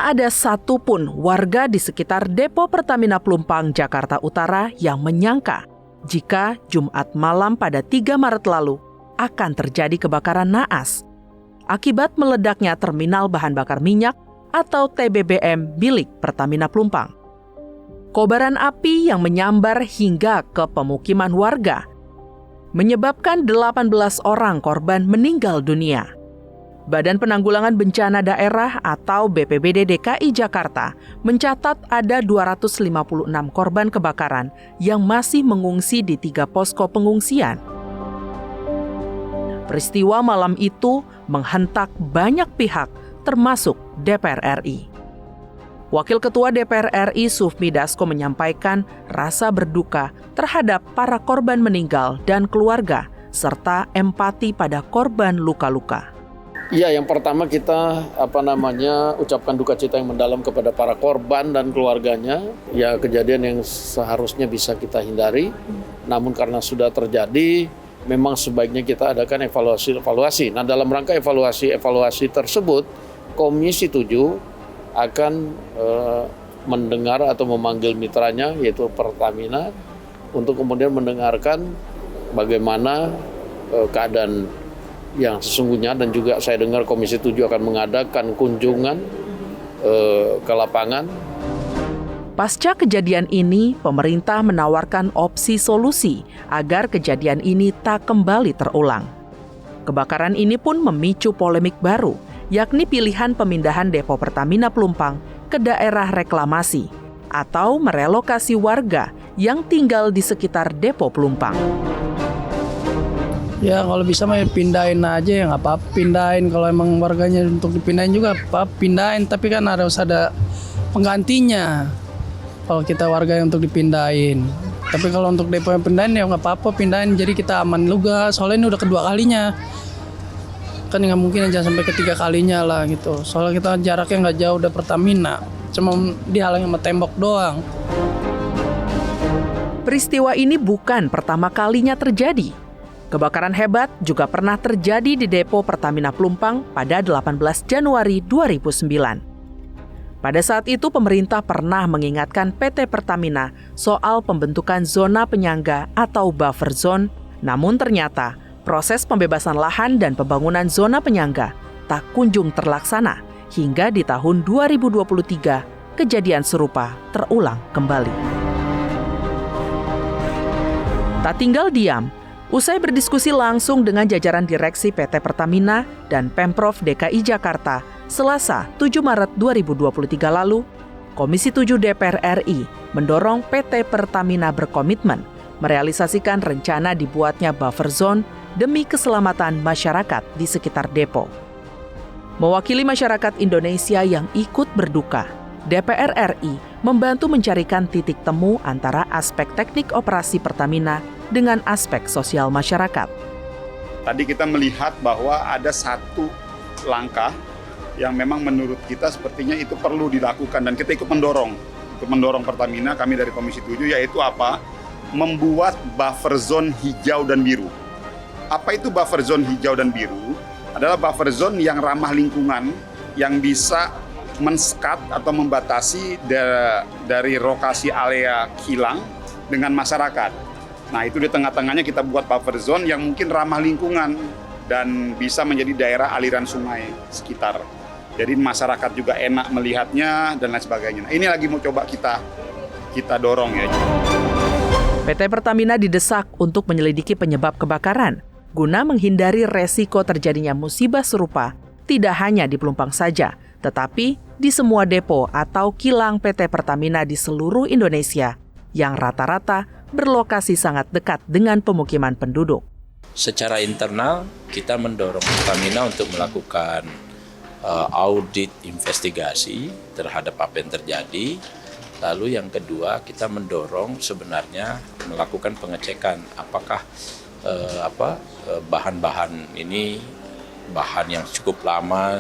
Tak ada satupun warga di sekitar depo Pertamina Pelumpang, Jakarta Utara yang menyangka jika Jumat malam pada 3 Maret lalu akan terjadi kebakaran naas akibat meledaknya terminal bahan bakar minyak atau TBBM milik Pertamina Pelumpang. Kobaran api yang menyambar hingga ke pemukiman warga menyebabkan 18 orang korban meninggal dunia. Badan Penanggulangan Bencana Daerah atau BPBD DKI Jakarta mencatat ada 256 korban kebakaran yang masih mengungsi di 3 posko pengungsian. Peristiwa malam itu menghentak banyak pihak, termasuk DPR RI. Wakil Ketua DPR RI Sufmi Dasko menyampaikan rasa berduka terhadap para korban meninggal dan keluarga, serta empati pada korban luka-luka. Iya, yang pertama kita ucapkan duka cita yang mendalam kepada para korban dan keluarganya. Ya, kejadian yang seharusnya bisa kita hindari, namun karena sudah terjadi, memang sebaiknya kita adakan evaluasi. Nah, dalam rangka evaluasi tersebut, Komisi 7 akan mendengar atau memanggil mitranya, yaitu Pertamina, untuk kemudian mendengarkan bagaimana keadaan yang sesungguhnya, dan juga saya dengar Komisi 7 akan mengadakan kunjungan ke lapangan. Pasca kejadian ini, pemerintah menawarkan opsi solusi agar kejadian ini tak kembali terulang. Kebakaran ini pun memicu polemik baru, yakni pilihan pemindahan depo Pertamina Pelumpang ke daerah reklamasi atau merelokasi warga yang tinggal di sekitar depo Pelumpang. Ya kalau bisa mah pindahin aja ya nggak apa-apa, pindahin. Kalau emang warganya untuk dipindahin juga apa pindahin, tapi kan harus ada penggantinya kalau kita warga yang untuk dipindahin. Tapi kalau untuk depo yang pindahin ya nggak apa-apa pindahin, jadi kita aman juga. Soalnya ini udah kedua kalinya, kan nggak mungkin aja sampai ketiga kalinya lah gitu. Soalnya kita jaraknya nggak jauh, udah Pertamina, cuma dihalangi sama tembok doang. Peristiwa ini bukan pertama kalinya terjadi. Kebakaran hebat juga pernah terjadi di depo Pertamina Pelumpang pada 18 Januari 2009. Pada saat itu pemerintah pernah mengingatkan PT Pertamina soal pembentukan zona penyangga atau buffer zone, namun ternyata proses pembebasan lahan dan pembangunan zona penyangga tak kunjung terlaksana hingga di tahun 2023 kejadian serupa terulang kembali. Tak tinggal diam, usai berdiskusi langsung dengan jajaran direksi PT Pertamina dan Pemprov DKI Jakarta Selasa 7 Maret 2023 lalu, Komisi 7 DPR RI mendorong PT Pertamina berkomitmen merealisasikan rencana dibuatnya buffer zone demi keselamatan masyarakat di sekitar depo. Mewakili masyarakat Indonesia yang ikut berduka, DPR RI membantu mencarikan titik temu antara aspek teknik operasi Pertamina dengan aspek sosial masyarakat. Tadi kita melihat bahwa ada satu langkah yang memang menurut kita sepertinya itu perlu dilakukan, dan kita ikut mendorong Pertamina, kami dari Komisi 7, yaitu apa? Membuat buffer zone hijau dan biru. Apa itu buffer zone hijau dan biru? Adalah buffer zone yang ramah lingkungan, yang bisa men-skat atau membatasi dari lokasi area kilang dengan masyarakat. Nah, itu di tengah-tengahnya kita buat buffer zone yang mungkin ramah lingkungan dan bisa menjadi daerah aliran sungai sekitar. Jadi masyarakat juga enak melihatnya dan lain sebagainya. Nah, ini lagi mau coba kita dorong ya. PT Pertamina didesak untuk menyelidiki penyebab kebakaran guna menghindari resiko terjadinya musibah serupa tidak hanya di Pelumpang saja, tetapi di semua depo atau kilang PT Pertamina di seluruh Indonesia yang rata-rata berlokasi sangat dekat dengan pemukiman penduduk. Secara internal, kita mendorong Pertamina untuk melakukan audit investigasi terhadap apa yang terjadi. Lalu yang kedua, kita mendorong sebenarnya melakukan pengecekan apakah bahan-bahan ini bahan yang cukup lama.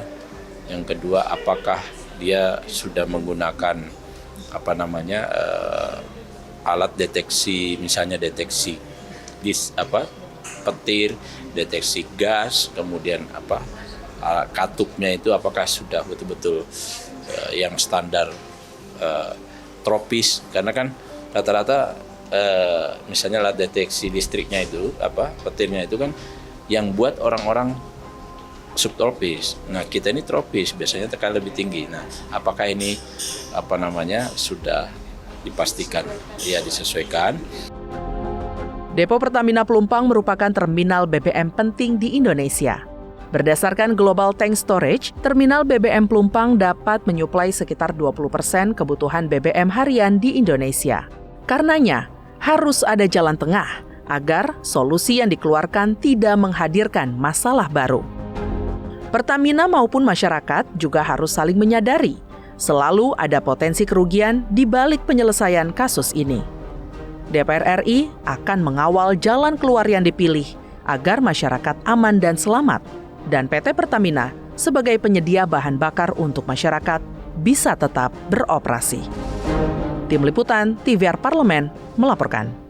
Yang kedua, apakah dia sudah menggunakan alat deteksi, misalnya deteksi petir, deteksi gas, kemudian katupnya itu apakah sudah betul-betul yang standar tropis, karena kan rata-rata misalnya alat deteksi listriknya itu petirnya itu kan yang buat orang-orang subtropis. Nah, kita ini tropis, biasanya tekanan lebih tinggi. Nah, apakah ini sudah dipastikan ya disesuaikan? Depo Pertamina Pelumpang merupakan terminal BBM penting di Indonesia. Berdasarkan Global Tank Storage, terminal BBM Pelumpang dapat menyuplai sekitar 20% kebutuhan BBM harian di Indonesia. Karenanya, harus ada jalan tengah agar solusi yang dikeluarkan tidak menghadirkan masalah baru. Pertamina maupun masyarakat juga harus saling menyadari selalu ada potensi kerugian di balik penyelesaian kasus ini. DPR RI akan mengawal jalan keluar yang dipilih agar masyarakat aman dan selamat, dan PT Pertamina sebagai penyedia bahan bakar untuk masyarakat bisa tetap beroperasi. Tim Liputan TVR Parlemen melaporkan.